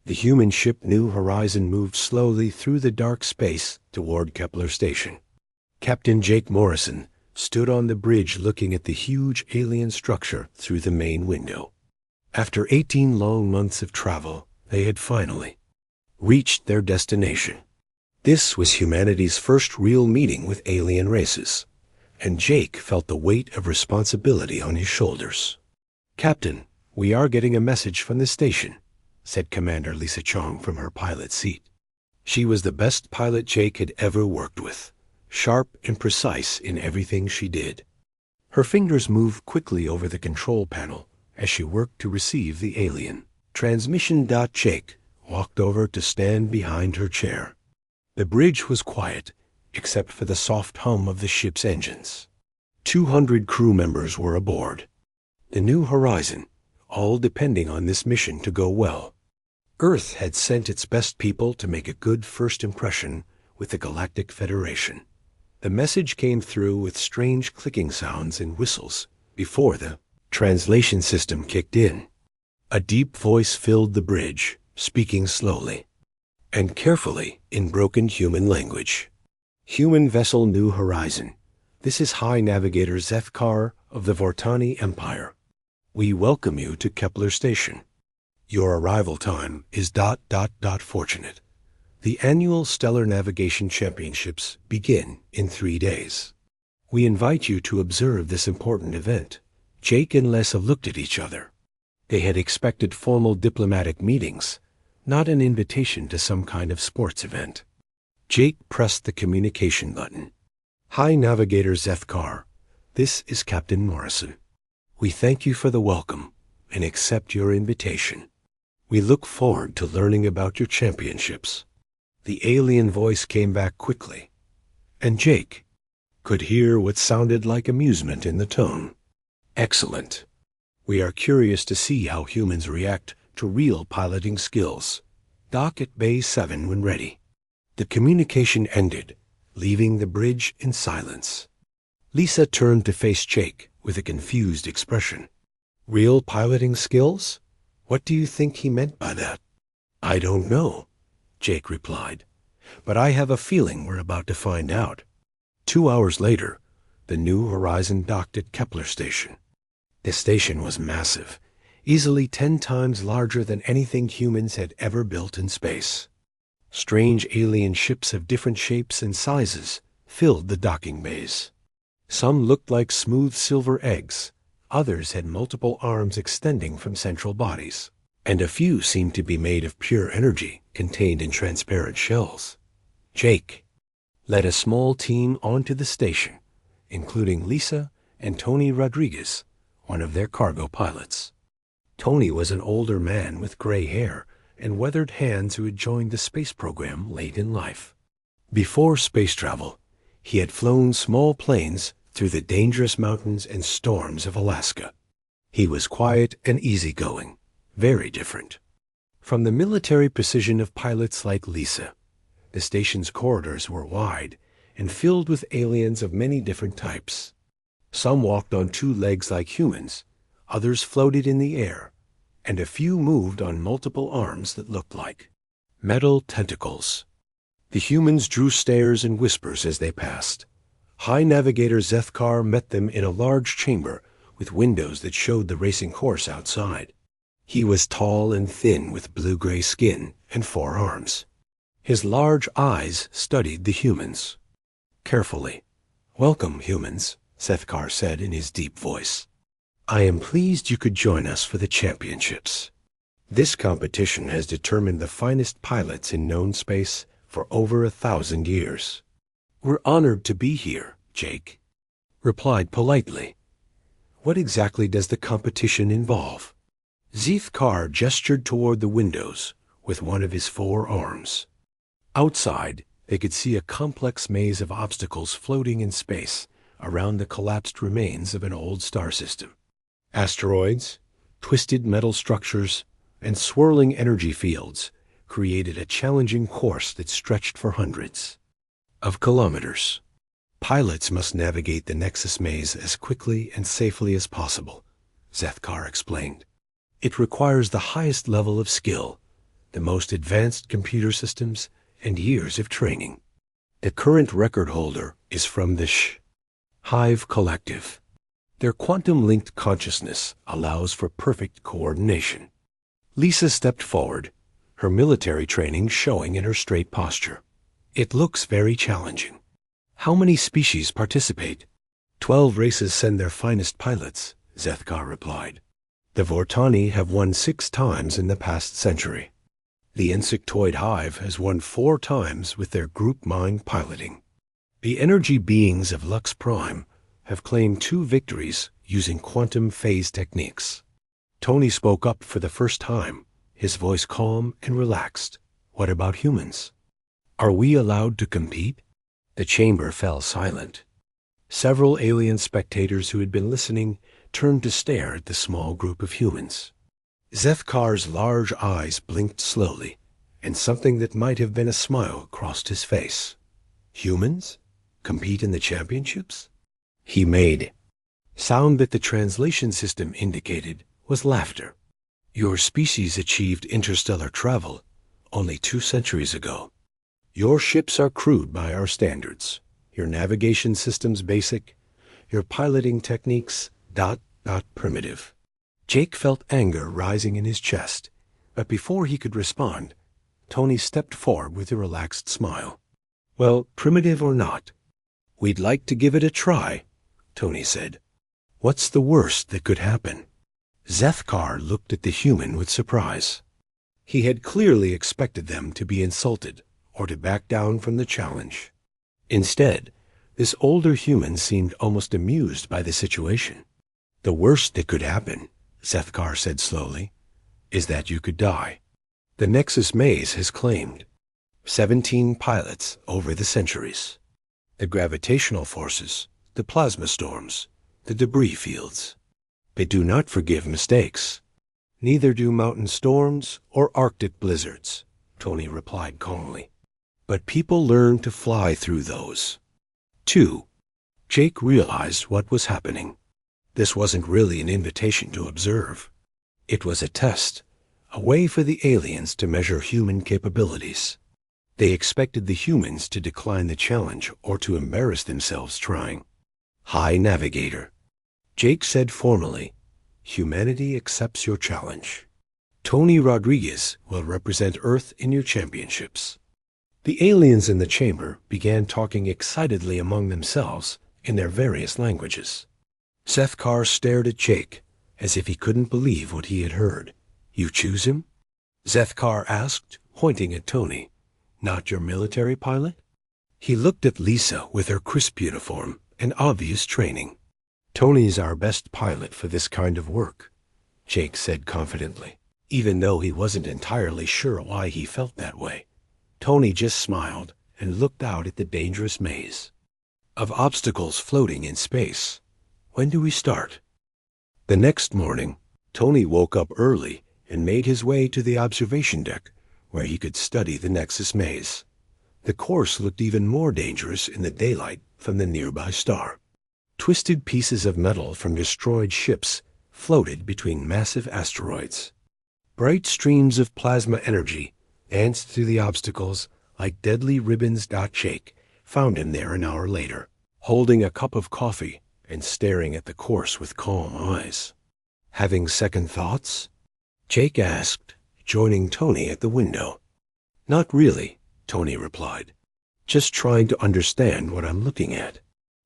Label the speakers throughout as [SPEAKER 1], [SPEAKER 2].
[SPEAKER 1] The human ship New Horizon moved slowly through the dark space toward Kepler Station. Captain Jake Morrison stood on the bridge looking at the huge alien structure through the main window. After 18 long months of travel, they had finally reached their destination. This was humanity's first real meeting with alien races, and Jake felt the weight of responsibility on his shoulders. "Captain, we are getting a message from the station," said Commander Lisa Chong from her pilot seat. She was the best pilot Jake had ever worked with, sharp and precise in everything she did. Her fingers moved quickly over the control panel as she worked to receive the alien transmission. Jake walked over to stand behind her chair. The bridge was quiet, except for the soft hum of the ship's engines. 200 crew members were aboard. The New Horizon, all depending on this mission to go well. Earth had sent its best people to make a good first impression with the Galactic Federation. The message came through with strange clicking sounds and whistles before the translation system kicked in. A deep voice filled the bridge, speaking slowly and carefully in broken human language. "Human vessel New Horizon. This is High Navigator Zethkar of the Vortani Empire. We welcome you to Kepler Station. Your arrival time is ... fortunate. The annual Stellar Navigation Championships begin in 3 days. We invite you to observe this important event." Jake and Lessa looked at each other. They had expected formal diplomatic meetings, not an invitation to some kind of sports event. Jake pressed the communication button. "High Navigator Zethkar, this is Captain Morrison. We thank you for the welcome and accept your invitation. We look forward to learning about your championships." The alien voice came back quickly, and Jake could hear what sounded like amusement in the tone. "Excellent. We are curious to see how humans react to real piloting skills. Dock at Bay 7 when ready." The communication ended, leaving the bridge in silence. Lisa turned to face Jake with a confused expression. "Real piloting skills? What do you think he meant by that?" "I don't know," Jake replied, "but I have a feeling we're about to find out." 2 hours later, the New Horizon docked at Kepler Station. The station was massive, easily 10 times larger than anything humans had ever built in space. Strange alien ships of different shapes and sizes filled the docking bays. Some looked like smooth silver eggs, others had multiple arms extending from central bodies, and a few seemed to be made of pure energy contained in transparent shells. Jake led a small team onto the station, including Lisa and Tony Rodriguez, one of their cargo pilots. Tony was an older man with gray hair and weathered hands who had joined the space program late in life. Before space travel, he had flown small planes through the dangerous mountains and storms of Alaska. He was quiet and easygoing, very different from the military precision of pilots like Lisa. The station's corridors were wide and filled with aliens of many different types. Some walked on 2 legs like humans, others floated in the air, and a few moved on multiple arms that looked like metal tentacles. The humans drew stares and whispers as they passed. High Navigator Zethkar met them in a large chamber with windows that showed the racing course outside. He was tall and thin with blue-gray skin and 4 arms. His large eyes studied the humans carefully. "Welcome, humans," Zethkar said in his deep voice. "I am pleased you could join us for the championships. This competition has determined the finest pilots in known space for over 1,000 years. We're honored to be here," Jake replied politely. "What exactly does the competition involve?" Zethkar gestured toward the windows with one of his 4 arms. Outside, they could see a complex maze of obstacles floating in space around the collapsed remains of an old star system. Asteroids, twisted metal structures, and swirling energy fields created a challenging course that stretched for hundreds of kilometers. Pilots must navigate the Nexus maze as quickly and safely as possible, Zethkar explained. It requires the highest level of skill. the most advanced computer systems, and years of training. The current record holder is from the Hive Collective. Their quantum-linked consciousness allows for perfect coordination. Lisa stepped forward, her military training showing in her straight posture. It looks very challenging. How many species participate? 12 races send their finest pilots, Zethkar replied. The Vortani have won 6 times in the past century. The insectoid hive has won 4 times with their group mind piloting. The energy beings of Lux Prime have claimed 2 victories using quantum phase techniques. Tony spoke up for the first time, his voice calm and relaxed. What about humans? Are we allowed to compete? The chamber fell silent. Several alien spectators who had been listening turned to stare at the small group of humans. Zethkar's large eyes blinked slowly, and something that might have been a smile crossed his face. Humans? Compete in the championships? He made. Sound that the translation system indicated was laughter. Your species achieved interstellar travel only 2 centuries ago. Your ships are crude by our standards. Your navigation systems basic. Your piloting techniques primitive. Jake felt anger rising in his chest, but before he could respond, Tony stepped forward with a relaxed smile. Well, primitive or not, we'd like to give it a try, Tony said. What's the worst that could happen? Zethkar looked at the human with surprise. He had clearly expected them to be insulted or to back down from the challenge. Instead, this older human seemed almost amused by the situation. The worst that could happen, Zethkar said slowly, is that you could die. The Nexus Maze has claimed 17 pilots over the centuries. The gravitational forces, the plasma storms, the debris fields. They do not forgive mistakes. Neither do mountain storms or Arctic blizzards, Tony replied calmly. But people learn to fly through those. 2. Jake realized what was happening. This wasn't really an invitation to observe. It was a test, a way for the aliens to measure human capabilities. They expected the humans to decline the challenge or to embarrass themselves trying. High Navigator. Jake said formally, humanity accepts your challenge. Tony Rodriguez will represent Earth in your championships. The aliens in the chamber began talking excitedly among themselves in their various languages. Zethkar stared at Jake as if he couldn't believe what he had heard. You choose him? Zethkar asked, pointing at Tony. Not your military pilot? He looked at Lisa with her crisp uniform and obvious training. Tony's our best pilot for this kind of work, Jake said confidently. Even though he wasn't entirely sure why he felt that way, Tony just smiled and looked out at the dangerous maze of obstacles floating in space. When do we start? The next morning, Tony woke up early and made his way to the observation deck where he could study the Nexus Maze. The course looked even more dangerous in the daylight from the nearby star. Twisted pieces of metal from destroyed ships floated between massive asteroids. Bright streams of plasma energy danced through the obstacles like deadly ribbons. Jake found him there an hour later, holding a cup of coffee and staring at the course with calm eyes. Having second thoughts? Jake asked, joining Tony at the window. Not really, Tony replied. Just trying to understand what I'm looking at.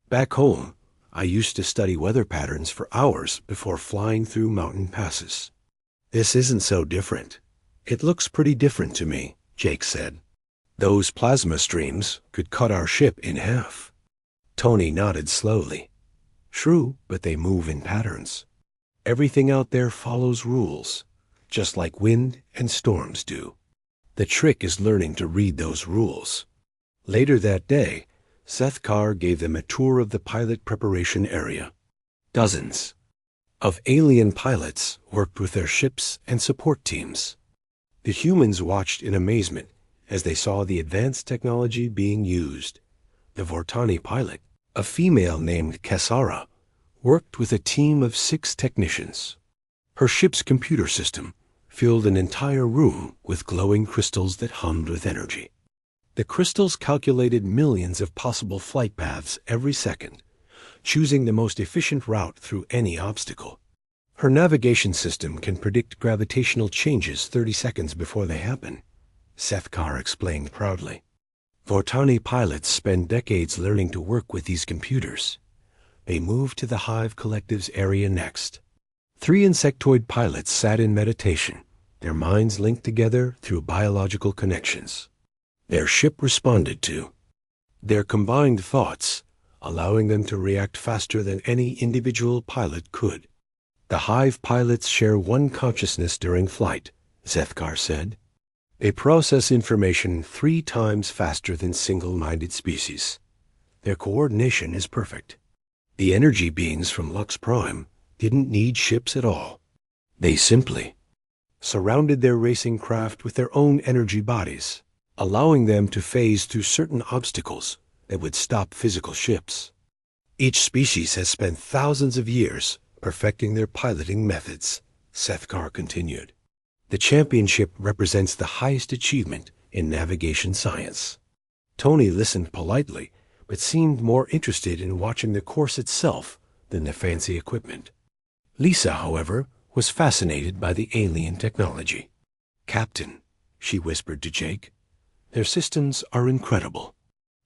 [SPEAKER 1] Back home, I used to study weather patterns for hours before flying through mountain passes. This isn't so different. It looks pretty different to me, Jake said. Those plasma streams could cut our ship in half. Tony nodded slowly. True, but they move in patterns. Everything out there follows rules, just like wind and storms do. The trick is learning to read those rules. Later that day, Zethkar gave them a tour of the pilot preparation area. Dozens of alien pilots worked with their ships and support teams. The humans watched in amazement as they saw the advanced technology being used. The Vortani pilot, a female named Kessara, worked with a team of 6 technicians. Her ship's computer system, filled an entire room with glowing crystals that hummed with energy. The crystals calculated millions of possible flight paths every second, choosing the most efficient route through any obstacle. Her navigation system can predict gravitational changes 30 seconds before they happen, Sethkar explained proudly. Vortani pilots spend decades learning to work with these computers. They moved to the Hive Collective's area next. 3 insectoid pilots sat in meditation, their minds linked together through biological connections. Their ship responded to their combined thoughts, allowing them to react faster than any individual pilot could. The Hive pilots share one consciousness during flight, Sethkar said. They process information 3 times faster than single-minded species. Their coordination is perfect. The energy beings from Lux Prime didn't need ships at all. They simply surrounded their racing craft with their own energy bodies, allowing them to phase through certain obstacles that would stop physical ships. Each species has spent thousands of years perfecting their piloting methods, Sethkar continued. The championship represents the highest achievement in navigation science. Tony listened politely, but seemed more interested in watching the course itself than the fancy equipment. Lisa, however, was fascinated by the alien technology. "Captain," she whispered to Jake, "their systems are incredible.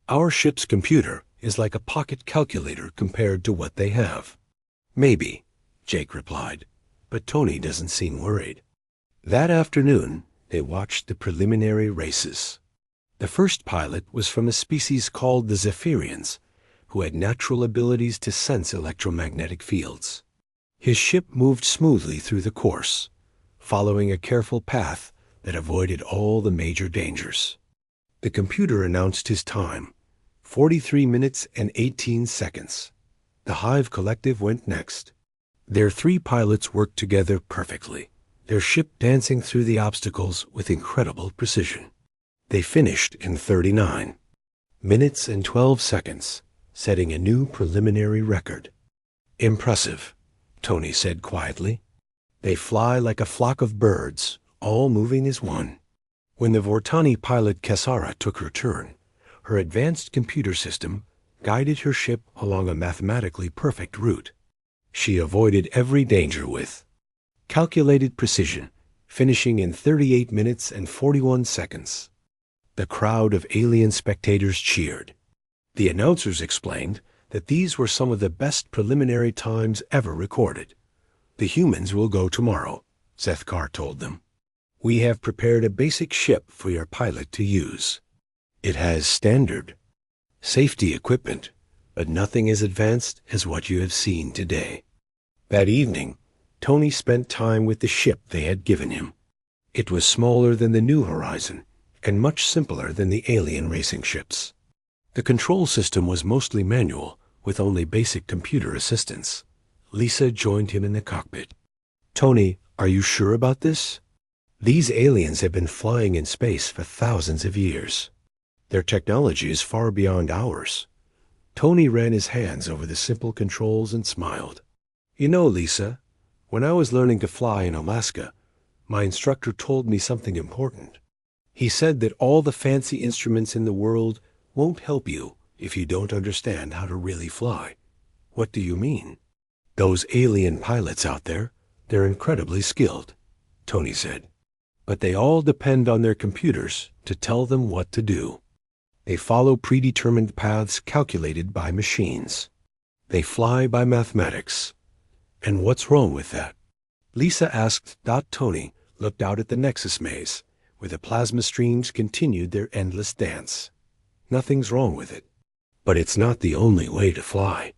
[SPEAKER 1] Our ship's computer is like a pocket calculator compared to what they have." "Maybe," Jake replied, but Tony doesn't seem worried. That afternoon, they watched the preliminary races. The first pilot was from a species called the Zephyrians, who had natural abilities to sense electromagnetic fields. His ship moved smoothly through the course, following a careful path that avoided all the major dangers. The computer announced his time, 43 minutes and 18 seconds. The Hive Collective went next. Their 3 pilots worked together perfectly, their ship dancing through the obstacles with incredible precision. They finished in 39 minutes and 12 seconds, setting a new preliminary record. "Impressive," Tony said quietly. "They fly like a flock of birds, all moving as one." When the Vortani pilot Kesara took her turn, her advanced computer system guided her ship along a mathematically perfect route. She avoided every danger with calculated precision, finishing in 38 minutes and 41 seconds. The crowd of alien spectators cheered. The announcers explained that these were some of the best preliminary times ever recorded. "The humans will go tomorrow," Sethkar told them. "We have prepared a basic ship for your pilot to use. It has standard safety equipment, but nothing as advanced as what you have seen today." That evening, Tony spent time with the ship they had given him. It was smaller than the New Horizon and much simpler than the alien racing ships. The control system was mostly manual, with only basic computer assistance. Lisa joined him in the cockpit. "Tony, are you sure about this? These aliens have been flying in space for thousands of years. Their technology is far beyond ours." Tony ran his hands over the simple controls and smiled. "You know, Lisa, when I was learning to fly in Alaska, my instructor told me something important. He said that all the fancy instruments in the world won't help you if you don't understand how to really fly." "What do you mean?" "Those alien pilots out there, they're incredibly skilled," Tony said. "But they all depend on their computers to tell them what to do. They follow predetermined paths calculated by machines. They fly by mathematics. And what's wrong with that?" Lisa asked. Tony looked out at the Nexus maze, where the plasma streams continued their endless dance. "Nothing's wrong with it. But it's not the only way to fly.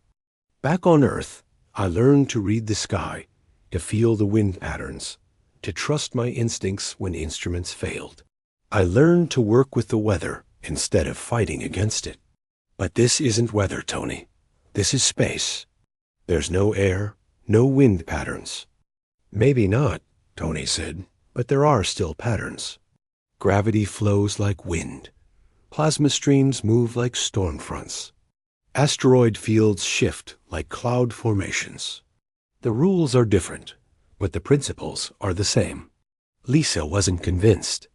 [SPEAKER 1] Back on Earth, I learned to read the sky, to feel the wind patterns, to trust my instincts when instruments failed. I learned to work with the weather instead of fighting against it. But this isn't weather, Tony. This is space. There's no air, no wind patterns." "Maybe not," Tony said, "but there are still patterns. Gravity flows like wind. Plasma streams move like storm fronts. Asteroid fields shift like cloud formations. The rules are different, but the principles are the same." Lisa wasn't convinced.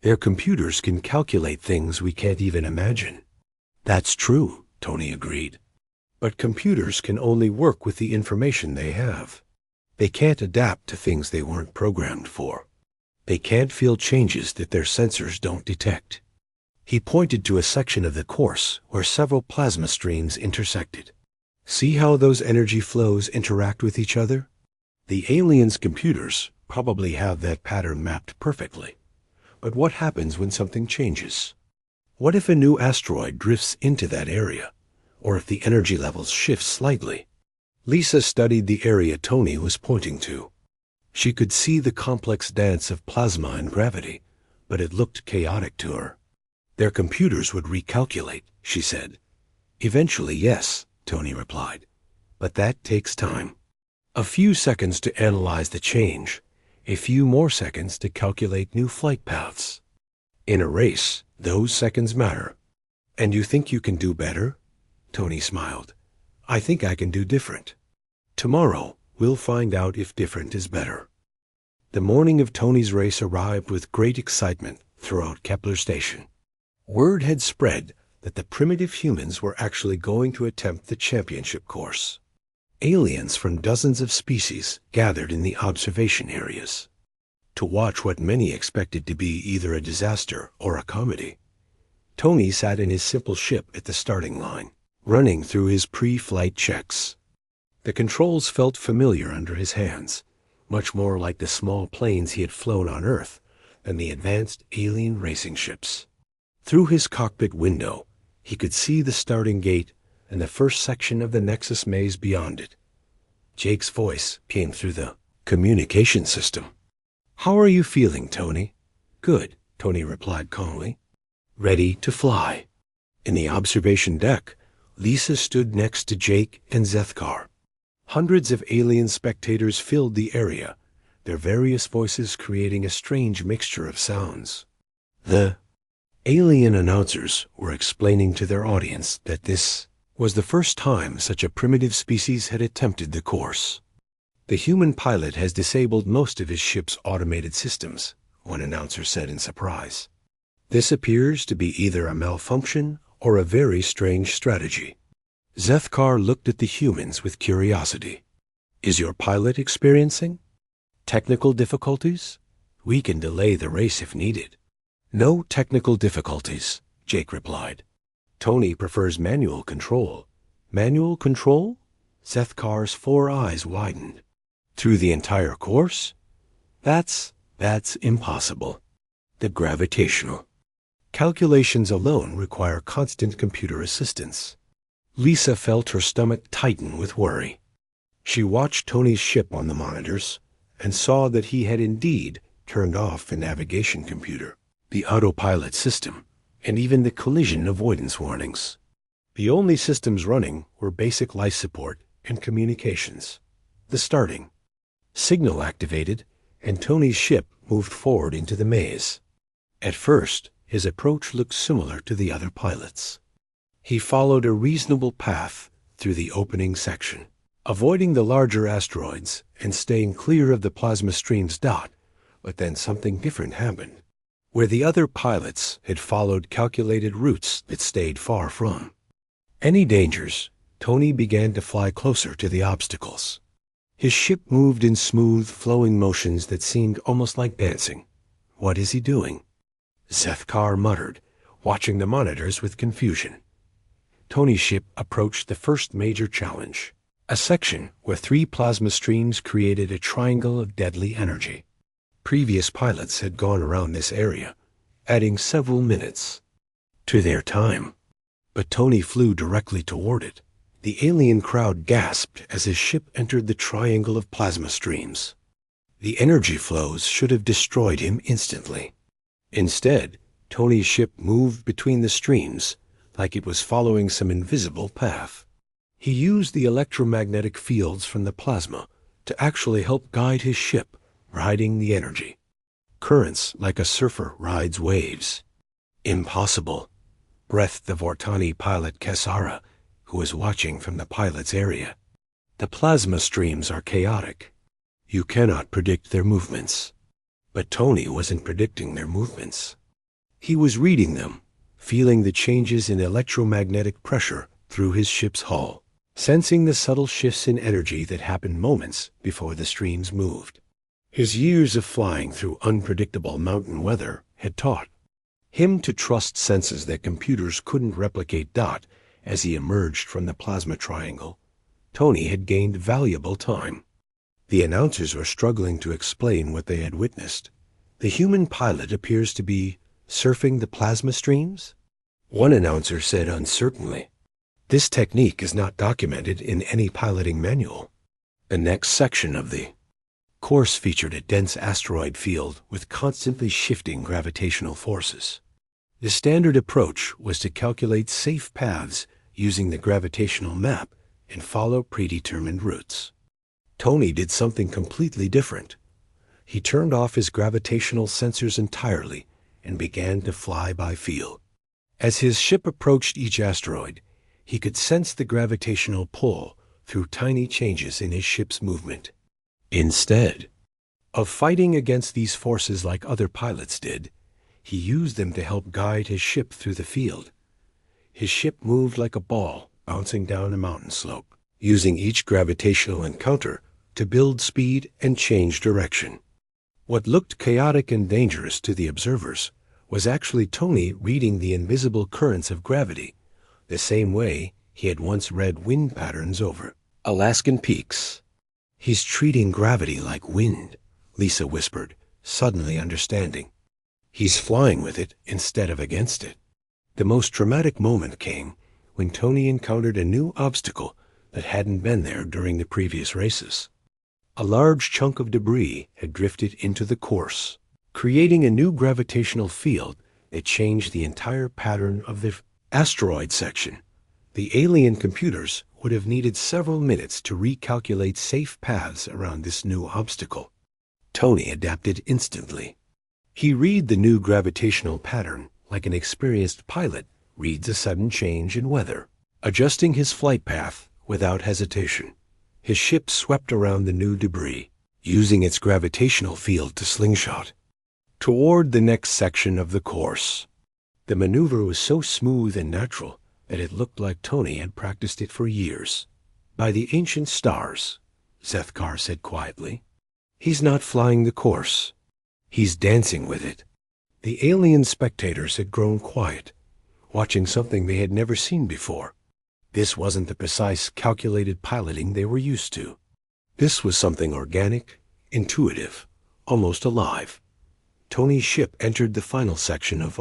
[SPEAKER 1] Their computers can calculate things we can't even imagine. That's true, Tony agreed. But computers can only work with the information they have. They can't adapt to things they weren't programmed for. They can't feel changes that their sensors don't detect. He pointed to a section of the course where several plasma streams intersected. See how those energy flows interact with each other? The aliens' computers probably have that pattern mapped perfectly. But what happens when something changes? What if a new asteroid drifts into that area? Or if the energy levels shift slightly? Lisa studied the area Tony was pointing to. She could see the complex dance of plasma and gravity, but it looked chaotic to her. Their computers would recalculate, she said. Eventually, yes, Tony replied. But that takes time. A few seconds to analyze the change, a few more seconds to calculate new flight paths. In a race, those seconds matter. And you think you can do better? Tony smiled. I think I can do different. Tomorrow, we'll find out if different is better. The morning of Tony's race arrived with great excitement throughout Kepler Station. Word had spread that the primitive humans were actually going to attempt the championship course. Aliens from dozens of species gathered in the observation areas to watch what many expected to be either a disaster or a comedy. Tony sat in his simple ship at the starting line, running through his pre-flight checks. The controls felt familiar under his hands, much more like the small planes he had flown on Earth than the advanced alien racing ships. Through his cockpit window, he could see the starting gate and the first section of the Nexus maze beyond it. Jake's voice came through the communication system. How are you feeling, Tony? Good, Tony replied calmly. Ready to fly. In the observation deck, Lisa stood next to Jake and Zethkar. Hundreds of alien spectators filled the area, their various voices creating a strange mixture of sounds. The alien announcers were explaining to their audience that this was the first time such a primitive species had attempted the course. The human pilot has disabled most of his ship's automated systems, one announcer said in surprise. This appears to be either a malfunction or a very strange strategy. Zethkar looked at the humans with curiosity. Is your pilot experiencing technical difficulties? We can delay the race if needed. No technical difficulties, Jake replied. Tony prefers manual control. Manual control? Zethkar's 4 eyes widened. Through the entire course? That's impossible. The gravitational calculations alone require constant computer assistance. Lisa felt her stomach tighten with worry. She watched Tony's ship on the monitors and saw that he had indeed turned off the navigation computer, the autopilot system, and even the collision avoidance warnings. The only systems running were basic life support and communications. The starting signal activated, and Tony's ship moved forward into the maze. At first, his approach looked similar to the other pilots. He followed a reasonable path through the opening section, avoiding the larger asteroids and staying clear of the plasma stream's dot, but then something different happened. Where the other pilots had followed calculated routes that stayed far from any dangers, Tony began to fly closer to the obstacles. His ship moved in smooth, flowing motions that seemed almost like dancing. What is he doing? Zethkar muttered, watching the monitors with confusion. Tony's ship approached the first major challenge, a section where 3 plasma streams created a triangle of deadly energy. Previous pilots had gone around this area, adding several minutes to their time. But Tony flew directly toward it. The alien crowd gasped as his ship entered the triangle of plasma streams. The energy flows should have destroyed him instantly. Instead, Tony's ship moved between the streams like it was following some invisible path. He used the electromagnetic fields from the plasma to actually help guide his ship, riding the energy. Currents like a surfer rides waves. Impossible, breathed the Vortani pilot Kesara, who was watching from the pilot's area. The plasma streams are chaotic. You cannot predict their movements. But Tony wasn't predicting their movements. He was reading them, feeling the changes in electromagnetic pressure through his ship's hull, sensing the subtle shifts in energy that happened moments before the streams moved. His years of flying through unpredictable mountain weather had taught him to trust senses that computers couldn't replicate. As he emerged from the plasma triangle, Tony had gained valuable time. The announcers were struggling to explain what they had witnessed. The human pilot appears to be surfing the plasma streams? One announcer said uncertainly, "This technique is not documented in any piloting manual." The next section of the course featured a dense asteroid field with constantly shifting gravitational forces. The standard approach was to calculate safe paths using the gravitational map and follow predetermined routes. Tony did something completely different. He turned off his gravitational sensors entirely and began to fly by feel. As his ship approached each asteroid, he could sense the gravitational pull through tiny changes in his ship's movement. Instead of fighting against these forces like other pilots did, he used them to help guide his ship through the field. His ship moved like a ball bouncing down a mountain slope, using each gravitational encounter to build speed and change direction. What looked chaotic and dangerous to the observers was actually Tony reading the invisible currents of gravity, the same way he had once read wind patterns over Alaskan peaks. "He's treating gravity like wind," Lisa whispered, suddenly understanding. "He's flying with it instead of against it." The most dramatic moment came when Tony encountered a new obstacle that hadn't been there during the previous races. A large chunk of debris had drifted into the course, creating a new gravitational field that changed the entire pattern of the asteroid section. The alien computers would have needed several minutes to recalculate safe paths around this new obstacle. Tony adapted instantly. He read the new gravitational pattern like an experienced pilot reads a sudden change in weather, adjusting his flight path without hesitation. His ship swept around the new debris, using its gravitational field to slingshot toward the next section of the course. The maneuver was so smooth and natural that it looked like Tony had practiced it for years. "By the ancient stars," Zethkar said quietly, "he's not flying the course. He's dancing with it." The alien spectators had grown quiet, watching something they had never seen before. This wasn't the precise, calculated piloting they were used to. This was something organic, intuitive, almost alive. Tony's ship entered the final section of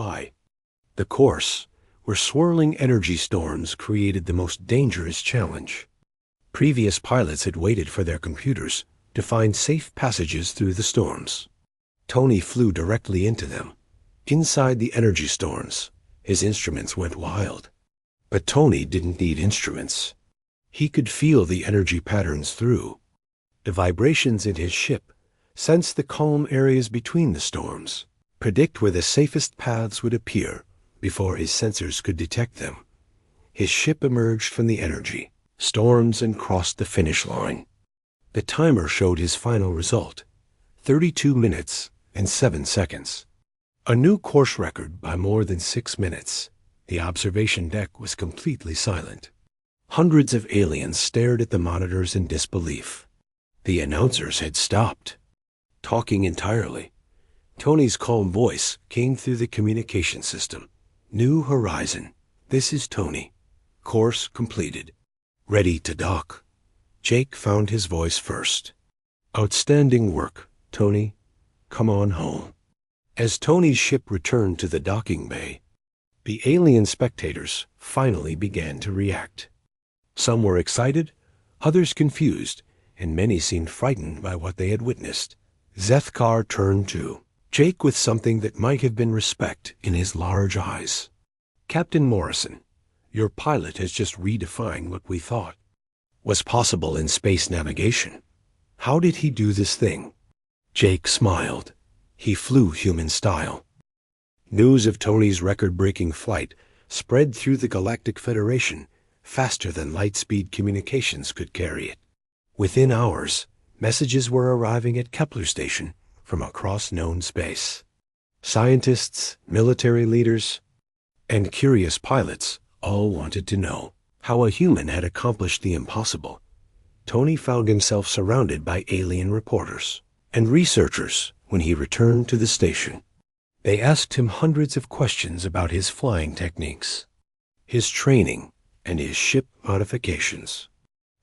[SPEAKER 1] the course, where swirling energy storms created the most dangerous challenge. Previous pilots had waited for their computers to find safe passages through the storms. Tony flew directly into them. Inside the energy storms, his instruments went wild. But Tony didn't need instruments. He could feel the energy patterns through the vibrations in his ship, sense the calm areas between the storms, predict where the safest paths would appear before his sensors could detect them. His ship emerged from the energy storms and crossed the finish line. The timer showed his final result, 32 minutes and 7 seconds. A new course record by more than 6 minutes. The observation deck was completely silent. Hundreds of aliens stared at the monitors in disbelief. The announcers had stopped talking entirely. Tony's calm voice came through the communication system. "New horizon. This is Tony. Course completed. Ready to dock." Jake found his voice first. "Outstanding work, Tony. Come on home." As Tony's ship returned to the docking bay, the alien spectators finally began to react. Some were excited, others confused, and many seemed frightened by what they had witnessed. Zethkar turned to Jake with something that might have been respect in his large eyes. "Captain Morrison, your pilot has just redefined what we thought was possible in space navigation. How did he do this thing?" Jake smiled. He flew human style. News of Tony's record-breaking flight spread through the Galactic Federation faster than light-speed communications could carry it. Within hours, messages were arriving at Kepler Station from across known space. Scientists, military leaders, and curious pilots all wanted to know how a human had accomplished the impossible. Tony found himself surrounded by alien reporters and researchers when he returned to the station. They asked him hundreds of questions about his flying techniques, his training, and his ship modifications.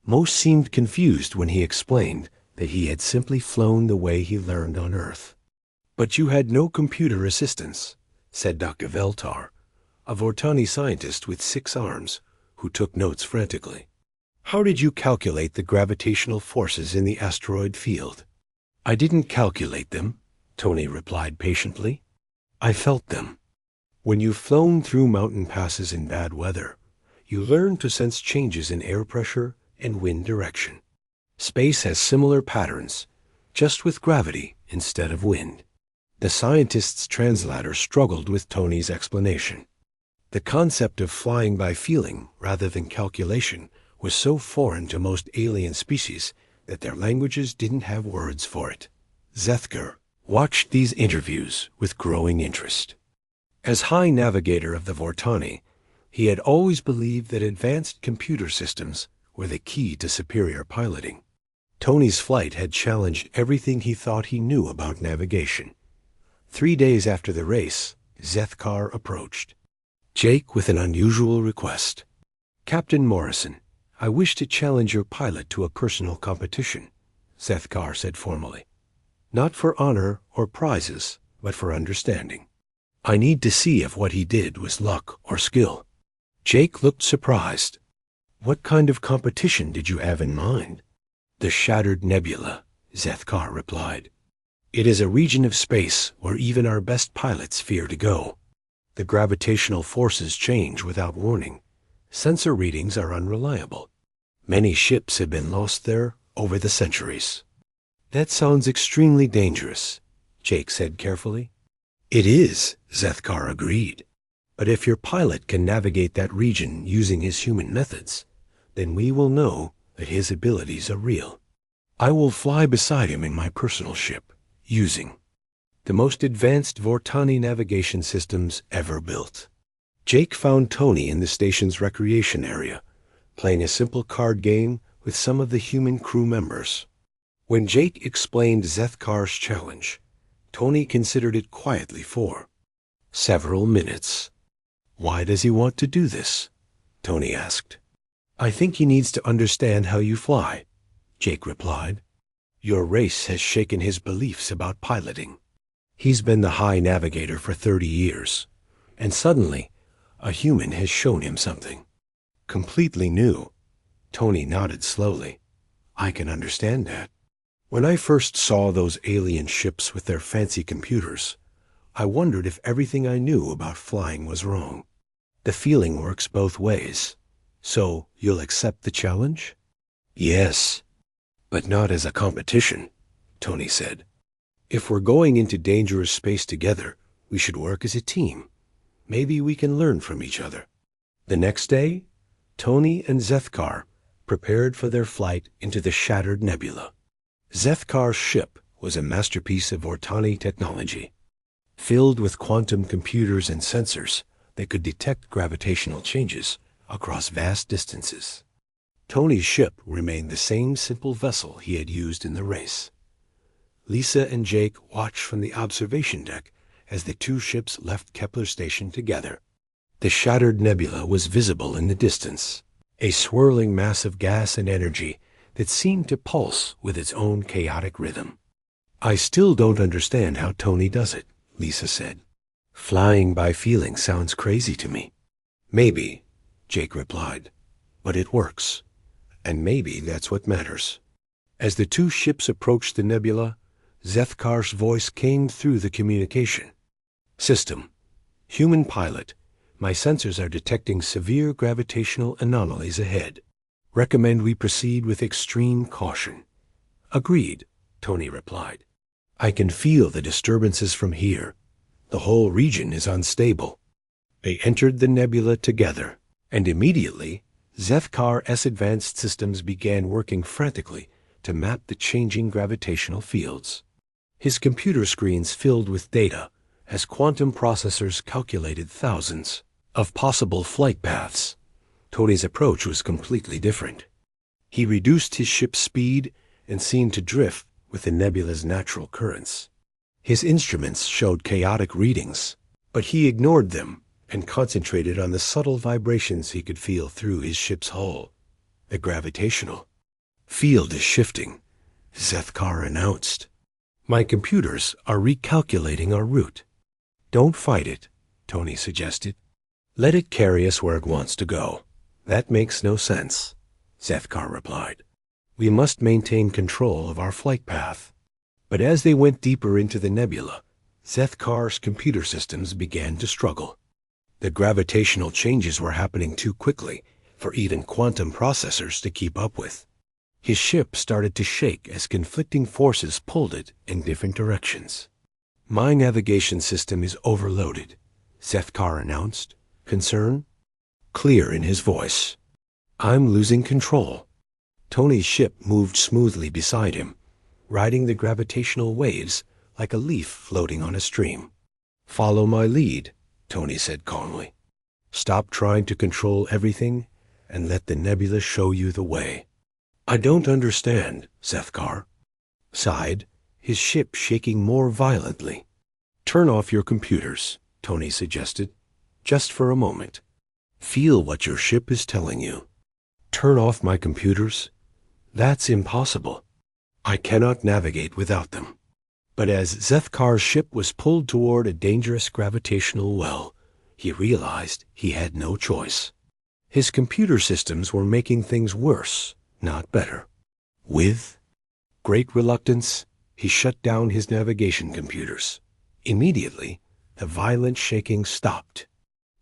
[SPEAKER 1] Most seemed confused when he explained that he had simply flown the way he learned on Earth. "But you had no computer assistance," said Dr. Veltar, a Vortani scientist with 6 arms, who took notes frantically. "How did you calculate the gravitational forces in the asteroid field?" "I didn't calculate them," Tony replied patiently. "I felt them. When you've flown through mountain passes in bad weather, you learn to sense changes in air pressure and wind direction. Space has similar patterns, just with gravity instead of wind." The scientist's translator struggled with Tony's explanation. The concept of flying by feeling rather than calculation was so foreign to most alien species that their languages didn't have words for it. Zethkar watched these interviews with growing interest. As High Navigator of the Vortani, he had always believed that advanced computer systems were the key to superior piloting. Tony's flight had challenged everything he thought he knew about navigation. 3 days after the race, Zethkar approached Jake with an unusual request. "Captain Morrison, I wish to challenge your pilot to a personal competition," Zethkar said formally. "Not for honor or prizes, but for understanding. I need to see if what he did was luck or skill." Jake looked surprised. "What kind of competition did you have in mind?" "The Shattered Nebula," Zethkar replied. "It is a region of space where even our best pilots fear to go. The gravitational forces change without warning. Sensor readings are unreliable. Many ships have been lost there over the centuries." "That sounds extremely dangerous," Jake said carefully. "It is," Zethkar agreed. "But if your pilot can navigate that region using his human methods, then we will know that his abilities are real. I will fly beside him in my personal ship, using the most advanced Vortani navigation systems ever built." Jake found Tony in the station's recreation area, playing a simple card game with some of the human crew members. When Jake explained Zethkar's challenge, Tony considered it quietly for several minutes. "Why does he want to do this?" Tony asked. "I think he needs to understand how you fly," Jake replied. "Your race has shaken his beliefs about piloting. He's been the High Navigator for 30 years, and suddenly a human has shown him something completely new." Tony nodded slowly. "I can understand that. When I first saw those alien ships with their fancy computers, I wondered if everything I knew about flying was wrong. The feeling works both ways. So you'll accept the challenge?" "Yes, but not as a competition," Tony said. "If we're going into dangerous space together, we should work as a team. Maybe we can learn from each other." The next day, Tony and Zethkar prepared for their flight into the Shattered Nebula. Zethkar's ship was a masterpiece of Vortani technology. Filled with quantum computers and sensors that could detect gravitational changes across vast distances. Tony's ship remained the same simple vessel he had used in the race. Lisa and Jake watched from the observation deck as the 2 ships left Kepler Station together. The Shattered Nebula was visible in the distance, a swirling mass of gas and energy that seemed to pulse with its own chaotic rhythm. "I still don't understand how Tony does it," Lisa said. "Flying by feeling sounds crazy to me." "Maybe," Jake replied, "but it works. And maybe that's what matters." As the 2 ships approached the nebula, Zethkar's voice came through the communication. "System, human pilot, my sensors are detecting severe gravitational anomalies ahead. Recommend we proceed with extreme caution." "Agreed," Tony replied. "I can feel the disturbances from here. The whole region is unstable." They entered the nebula together, and immediately Zethkar's advanced systems began working frantically to map the changing gravitational fields. His computer screens filled with data as quantum processors calculated thousands of possible flight paths. Tony's approach was completely different. He reduced his ship's speed and seemed to drift with the nebula's natural currents. His instruments showed chaotic readings, but he ignored them and concentrated on the subtle vibrations he could feel through his ship's hull. The gravitational field is shifting, Zethkar announced. My computers are recalculating our route. Don't fight it, Tony suggested. Let it carry us where it wants to go. That makes no sense, Zethkar replied. We must maintain control of our flight path. But as they went deeper into the nebula, Zethkar's computer systems began to struggle. The gravitational changes were happening too quickly for even quantum processors to keep up with. His ship started to shake as conflicting forces pulled it in different directions. My navigation system is overloaded, Zethkar announced, concern clear in his voice. I'm losing control. Tony's ship moved smoothly beside him, riding the gravitational waves like a leaf floating on a stream. Follow my lead, Tony said calmly. Stop trying to control everything and let the nebula show you the way. I don't understand, Zethkar sighed, his ship shaking more violently. Turn off your computers, Tony suggested, just for a moment. Feel what your ship is telling you. Turn off my computers? That's impossible. I cannot navigate without them. But as Zethkar's ship was pulled toward a dangerous gravitational well, he realized he had no choice. His computer systems were making things worse, not better. With great reluctance, he shut down his navigation computers. Immediately, the violent shaking stopped.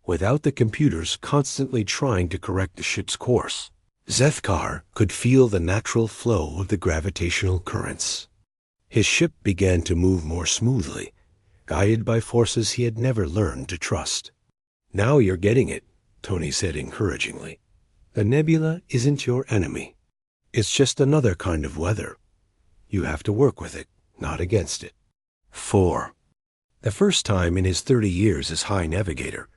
[SPEAKER 1] Without the computers constantly trying to correct the ship's course, Zethkar could feel the natural flow of the gravitational currents. His ship began to move more smoothly, guided by forces he had never learned to trust. Now you're getting it, Tony said encouragingly. The nebula isn't your enemy. It's just another kind of weather. You have to work with it, not against it. 4. The first time in his 30 years as High Navigator,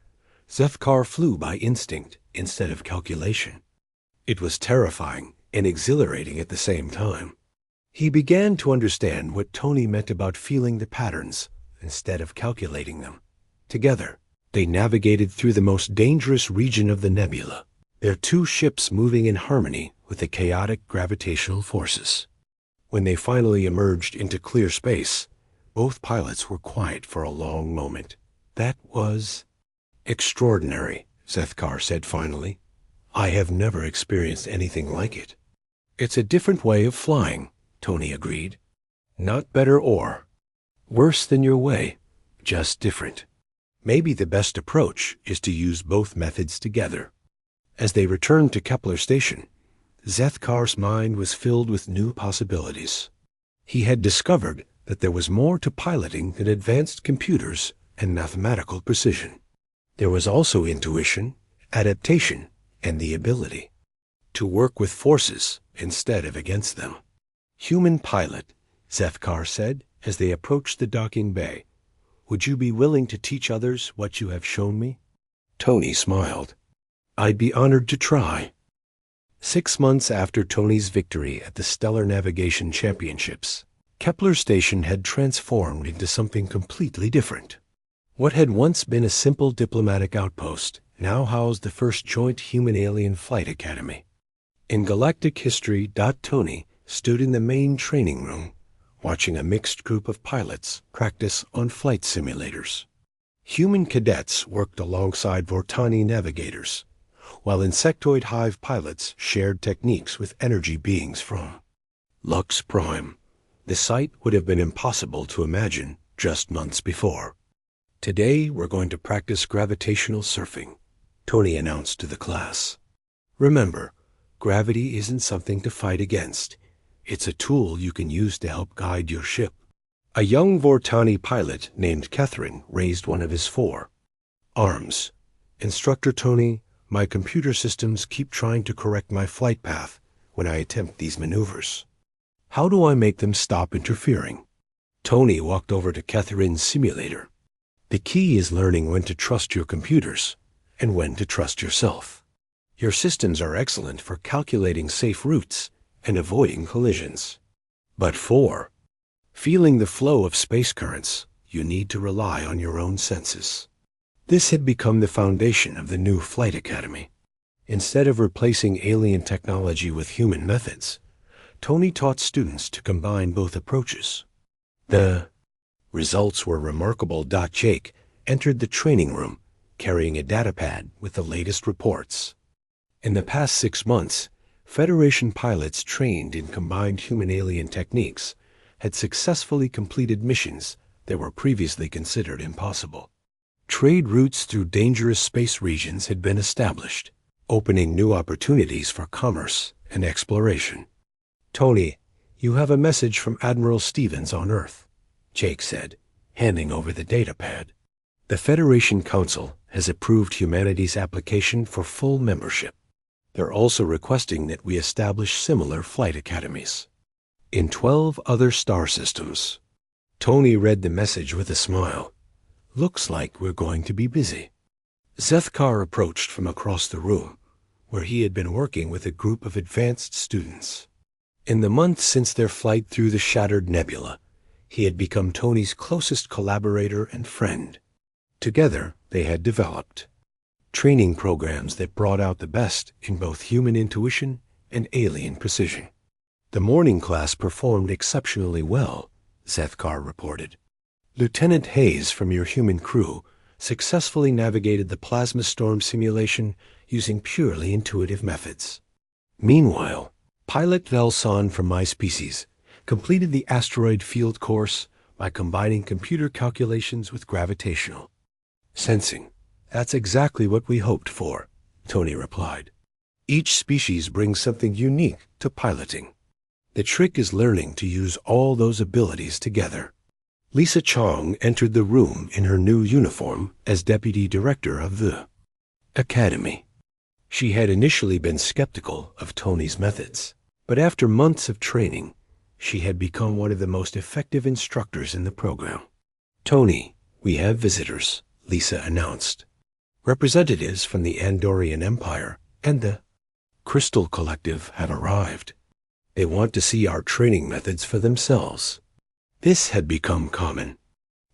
[SPEAKER 1] Zethkar flew by instinct instead of calculation. It was terrifying and exhilarating at the same time. He began to understand what Tony meant about feeling the patterns instead of calculating them. Together, they navigated through the most dangerous region of the nebula, their two ships moving in harmony with the chaotic gravitational forces. When they finally emerged into clear space, both pilots were quiet for a long moment. That was extraordinary, Zethkar said finally. I have never experienced anything like it. It's a different way of flying, Tony agreed. Not better or worse than your way, just different. Maybe the best approach is to use both methods together. As they returned to Kepler Station, Zethkar's mind was filled with new possibilities. He had discovered that there was more to piloting than advanced computers and mathematical precision. There was also intuition, adaptation, and the ability to work with forces instead of against them. Human pilot, Zethkar said as they approached the docking bay. Would you be willing to teach others what you have shown me? Tony smiled. I'd be honored to try. 6 months after Tony's victory at the Stellar Navigation Championships, Kepler Station had transformed into something completely different. What had once been a simple diplomatic outpost now housed the first joint human-alien flight academy. In galactic history, Tony stood in the main training room, watching a mixed group of pilots practice on flight simulators. Human cadets worked alongside Vortani navigators, while insectoid hive pilots shared techniques with energy beings from Lux Prime. The sight would have been impossible to imagine just months before. Today we're going to practice gravitational surfing, Tony announced to the class. Remember, gravity isn't something to fight against. It's a tool you can use to help guide your ship. A young Vortani pilot named Catherine raised one of his 4 arms. Instructor Tony, my computer systems keep trying to correct my flight path when I attempt these maneuvers. How do I make them stop interfering? Tony walked over to Catherine's simulator. The key is learning when to trust your computers and when to trust yourself. Your systems are excellent for calculating safe routes and avoiding collisions. But for feeling the flow of space currents, you need to rely on your own senses. This had become the foundation of the new Flight Academy. Instead of replacing alien technology with human methods, Tony taught students to combine both approaches. The results were remarkable. Jake entered the training room carrying a datapad with the latest reports. In the past 6 months, Federation pilots trained in combined human-alien techniques had successfully completed missions that were previously considered impossible. Trade routes through dangerous space regions had been established, opening new opportunities for commerce and exploration. Tony, you have a message from Admiral Stevens on Earth, Jake said, handing over the datapad. The Federation Council has approved humanity's application for full membership. They're also requesting that we establish similar flight academies in 12 other star systems. Tony read the message with a smile. Looks like we're going to be busy. Zethkar approached from across the room, where he had been working with a group of advanced students. In the months since their flight through the shattered nebula, he had become Tony's closest collaborator and friend. Together, they had developed training programs that brought out the best in both human intuition and alien precision. The morning class performed exceptionally well, Zethkar reported. Lieutenant Hayes from your human crew successfully navigated the plasma storm simulation using purely intuitive methods. Meanwhile, Pilot Velson from my species completed the asteroid field course by combining computer calculations with gravitational sensing. That's exactly what we hoped for, Tony replied. Each species brings something unique to piloting. The trick is learning to use all those abilities together. Lisa Chong entered the room in her new uniform as deputy director of the Academy. She had initially been skeptical of Tony's methods, but after months of training, she had become one of the most effective instructors in the program. Tony, we have visitors, Lisa announced. Representatives from the Andorian Empire and the Crystal Collective have arrived. They want to see our training methods for themselves. This had become common.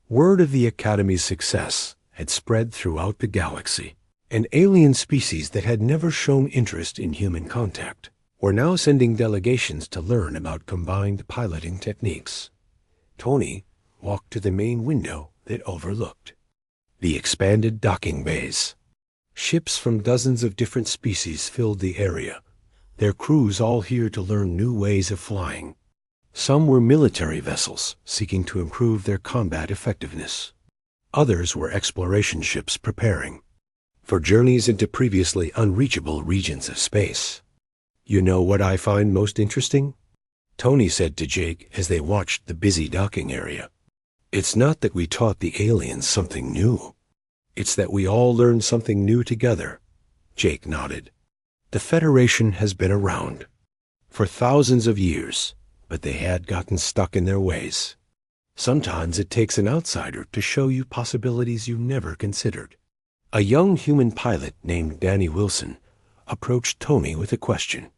[SPEAKER 1] Word of the Academy's success had spread throughout the galaxy, and alien species that had never shown interest in human contact were now sending delegations to learn about combined piloting techniques. Tony walked to the main window that overlooked the expanded docking bays. Ships from dozens of different species filled the area, their crews all here to learn new ways of flying. Some were military vessels seeking to improve their combat effectiveness. Others were exploration ships preparing for journeys into previously unreachable regions of space. You know what I find most interesting? Tony said to Jake as they watched the busy docking area. It's not that we taught the aliens something new. It's that we all learned something new together. Jake nodded. The Federation has been around for thousands of years, but they had gotten stuck in their ways. Sometimes it takes an outsider to show you possibilities you never considered. A young human pilot named Danny Wilson approached Tony with a question.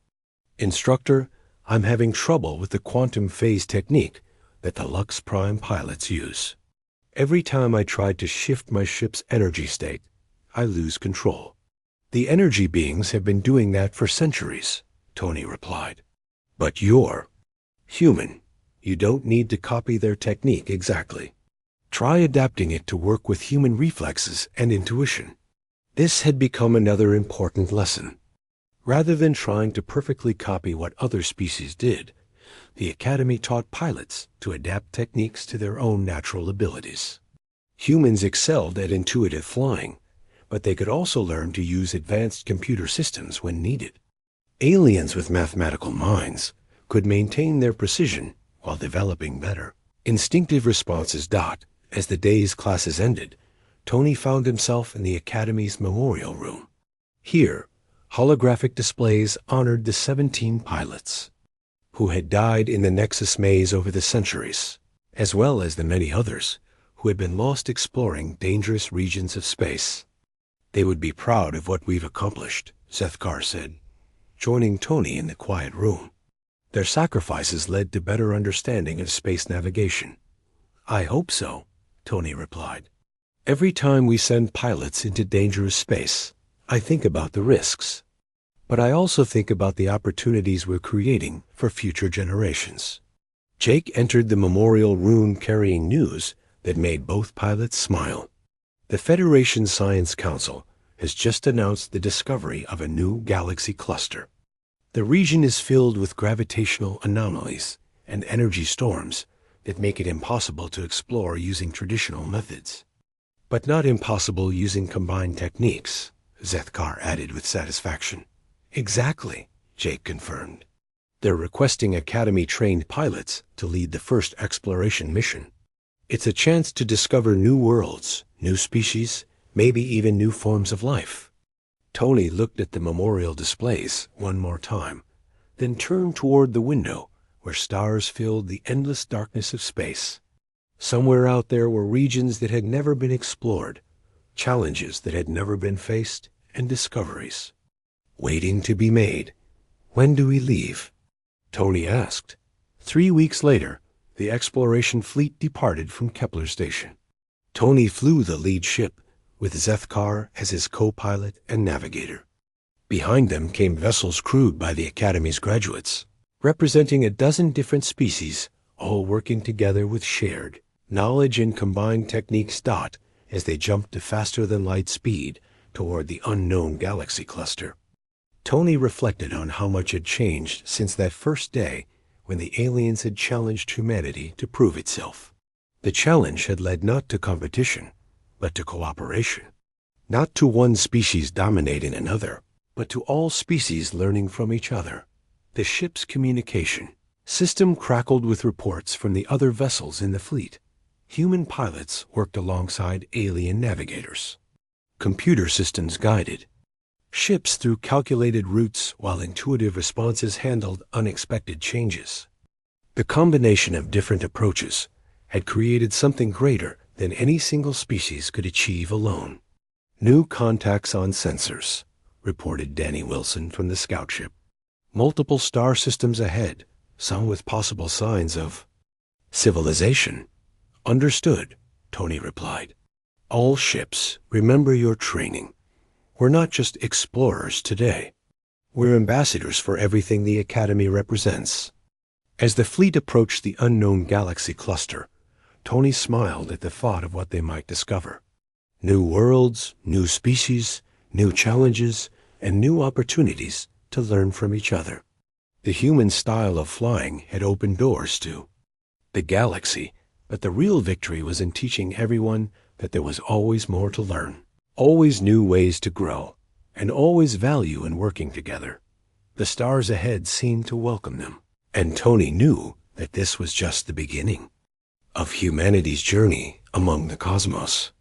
[SPEAKER 1] Instructor, I'm having trouble with the quantum phase technique that the Lux Prime pilots use. Every time I try to shift my ship's energy state, I lose control. The energy beings have been doing that for centuries, Tony replied. But you're human. You don't need to copy their technique exactly. Try adapting it to work with human reflexes and intuition. This had become another important lesson. Rather than trying to perfectly copy what other species did, the Academy taught pilots to adapt techniques to their own natural abilities. Humans excelled at intuitive flying, but they could also learn to use advanced computer systems when needed. Aliens with mathematical minds could maintain their precision while developing better instinctive responses. As the day's classes ended, Tony found himself in the Academy's memorial room. Here, holographic displays honored the 17 pilots who had died in the Nexus maze over the centuries as well as the many others who had been lost exploring dangerous regions of space. They would be proud of what we've accomplished, Zethkar said, joining Tony in the quiet room. Their sacrifices led to better understanding of space navigation. I hope so, Tony replied. Every time we send pilots into dangerous space, I think about the risks. But I also think about the opportunities we're creating for future generations. Jake entered the memorial room carrying news that made both pilots smile. The Federation Science Council has just announced the discovery of a new galaxy cluster. The region is filled with gravitational anomalies and energy storms that make it impossible to explore using traditional methods. But not impossible using combined techniques, Zethkar added with satisfaction. Exactly, Jake confirmed. They're requesting Academy-trained pilots to lead the first exploration mission. It's a chance to discover new worlds, new species, maybe even new forms of life. Tony looked at the memorial displays one more time, then turned toward the window where stars filled the endless darkness of space. Somewhere out there were regions that had never been explored, challenges that had never been faced, and discoveries waiting to be made. When do we leave? Tony asked. 3 weeks later, the exploration fleet departed from Kepler Station. Tony flew the lead ship, with Zethkar as his co-pilot and navigator. Behind them came vessels crewed by the Academy's graduates, representing a dozen different species, all working together with shared knowledge and combined techniques. As they jumped to faster-than-light speed toward the unknown galaxy cluster. Tony reflected on how much had changed since that first day when the aliens had challenged humanity to prove itself. The challenge had led not to competition, but to cooperation. Not to one species dominating another, but to all species learning from each other. The ship's communication system crackled with reports from the other vessels in the fleet. Human pilots worked alongside alien navigators. Computer systems guided ships through calculated routes while intuitive responses handled unexpected changes. The combination of different approaches had created something greater than any single species could achieve alone. New contacts on sensors, reported Danny Wilson from the scout ship. Multiple star systems ahead, some with possible signs of civilization. Understood, Tony replied. All ships, remember your training. We're not just explorers today. We're ambassadors for everything the Academy represents. As the fleet approached the unknown galaxy cluster, Tony smiled at the thought of what they might discover. New worlds, new species, new challenges, and new opportunities to learn from each other. The human style of flying had opened doors to the galaxy, but the real victory was in teaching everyone that there was always more to learn, always new ways to grow, and always value in working together. The stars ahead seemed to welcome them, and Tony knew that this was just the beginning of humanity's journey among the cosmos.